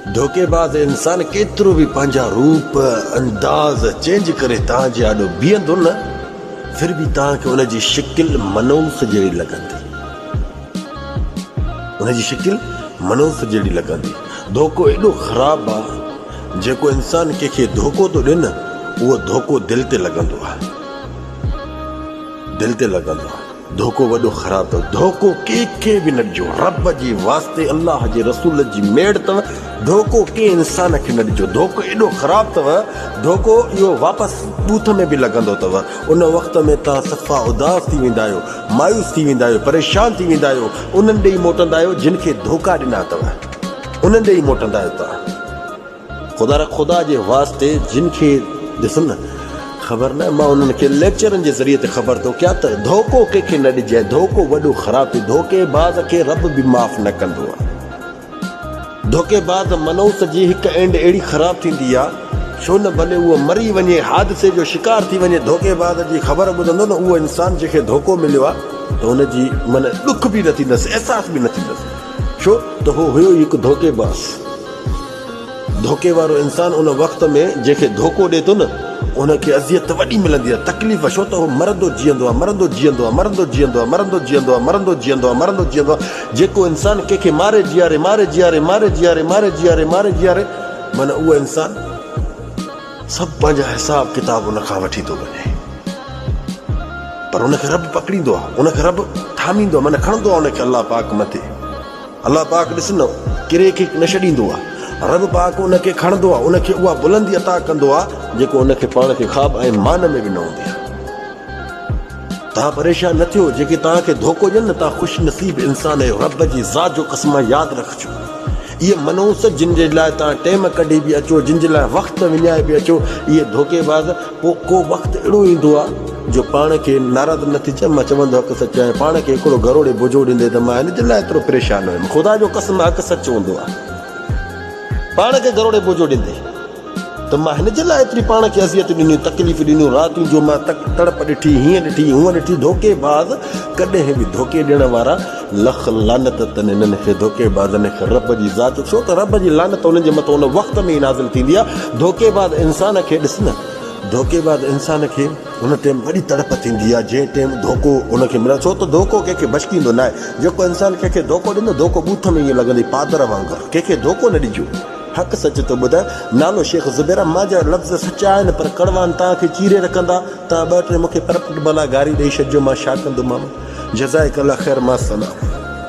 धोखेबाज़ इंसान केतिरो बि पंहिंजा रूप अंदाज़ चेंज करे तव्हांजे आॾो बीहंदो न, फिर बि तव्हांखे उनजी शिकिल मनूस जहिड़ी लॻंदी, उनजी शिकिल मनूस जहिड़ी लॻंदी। धोखो एॾो ख़राबु आहे, जेको इंसान कंहिंखे धोखो थो ॾे न, उहो धोखो दिलि ते लॻंदो आहे, दिलि ते लॻंदो आहे। धोखो वॾो ख़राबु अथव। धोखो कंहिंखे बि न ॾिजो, रब जी वास्ते अल्लाह जे रसूल जी मेड़ अथव, धोखो कंहिं इंसान खे न ॾिजो। धोखो एॾो ख़राबु अथव, धोखो इहो वापसि बूथ में बि लॻंदो अथव। उन वक़्त में तव्हां सफ़ा उदास थी वेंदा आहियो, मायूस थी वेंदा आहियो, परेशान थी वेंदा आहियो, उन्हनि ॾे ई मोटंदा आहियो जिन खे धोखा ॾिना अथव, उन्हनि ॾे ई मोटंदा आहियो तव्हां। ख़ुदा जे वास्ते जिन खे ॾिसो न, ख़बर न, मां उन्हनि खे लेक्चरनि जे ज़रिए ते ख़बर थो कयां त धोखो कंहिंखे न ॾिजे, धोखो वॾो ख़राबु थिए। धोखेबाज़ खे रब बि माफ़ न कंदो आहे। धोखेबाज़ मनूस जी हिकु एंड अहिड़ी ख़राबु थींदी आहे, छो न भले उहो मरी वञे, हादसे जो शिकार थी वञे, धोखेबाज़ जी ख़बर ॿुधंदो न, उहो इंसान जंहिंखे धोखो मिलियो आहे त हुनजी मन ॾुख बि न थींदसि, अहसास बि न थींदसि, छो त उहो हुयो हिकु धोखेबाज़। धोखे वारो इंसान उन वक़्त में जंहिंखे धोखो ॾिए थो न, उनखे अज़ियत वॾी मिलंदी आहे, तकलीफ़, छो त उहो मरंदो जीअंदो आहे, मरंदो जीअंदो आहे, मरंदो जीअंदो आहे, मरंदो जीअंदो आहे, मरंदो जीअंदो आहे, मरंदो जीअंदो आहे। जेको इंसान कंहिंखे मारे जीआरे, मारे जीआरे, मारे जीआरे, मारे जीआरे, मारे जीआरे, माना उहो इंसान सभु पंहिंजा हिसाब किताब उन खां वठी थो वञे, पर उनखे रब पकड़ींदो आहे, उनखे रब थामींदो आहे, माना खणंदो आहे उनखे अलाह पाक मथे। अलाह पाक ॾिस न, किरे खे न छॾींदो आहे, रब पाक उनखे खणंदो आहे, उनखे उहा बुलंदी अता कंदो आहे जेको उनखे पाण खे ख़्वाब ऐं मान में बि न हूंदी आहे। तव्हां परेशान न थियो, जेके तव्हांखे धोखो ॾियनि न, तव्हां ख़ुशि नसीब इंसान आहियो, रब जी ज़ात जो क़स्म यादि रखिजो। इहे मनूस जिन जे लाइ तव्हां टाइम कढी बि अचो, जिन जे लाइ वक़्तु विञाए बि अचो, इहे धोखेबाज़, पोइ को वक़्तु अहिड़ो ईंदो आहे जो पाण खे नाराज़ न थी चए, मां चवंदो हक़ सच आहे, पाण खे हिकिड़ो घरोड़े बुझो ॾींदे त मां हिन जे लाइ एतिरो परेशान हुयुमि। ख़ुदा जो क़स्म हक़ सच हूंदो आहे, पाण खे घरोड़े बोझो ॾींदे त मां हिन जे लाइ एतिरी पाण खे अज़ियत ॾिनियूं, तकलीफ़ ॾिनियूं, रातियूं जो मां तड़प ॾिठी, हीअं ॾिठी, हूअं ॾिठी। धोखेबाज़ कॾहिं बि धोखे ॾियण वारा लख लानत अथनि हिननि खे, धोखेबाज़नि खे रब जी ज़ात, छो त रब जी लानत उन्हनि जे मथां उन वक़्त में ई नाज़िल थींदी आहे। धोखेबाज़ इंसान खे ॾिस न, धोखेबाज़ इंसान खे हुन टाइम वॾी तड़प थींदी आहे जंहिं टाइम धोखो उनखे मिले, छो त धोखो कंहिंखे बचकींदो न आहे। जेको इंसान कंहिंखे धोखो ॾींदो, धोखो बूथ में ईअं लॻंदी पादर वांगुरु, कंहिंखे धोखो न ॾिजो। हक़ सच तो ॿुधाए, नालो शेख ज़ुबैर, मां जा लफ़्ज़ सचा आहिनि, पर कड़वान तव्हांखे चीरे रखंदा, तव्हां ॿ टे मूंखे पर भला गारी ॾेई छॾिजो, मां छा कंदोमांव। जज़ाक अल्लाह ख़ैर, मां सलाम।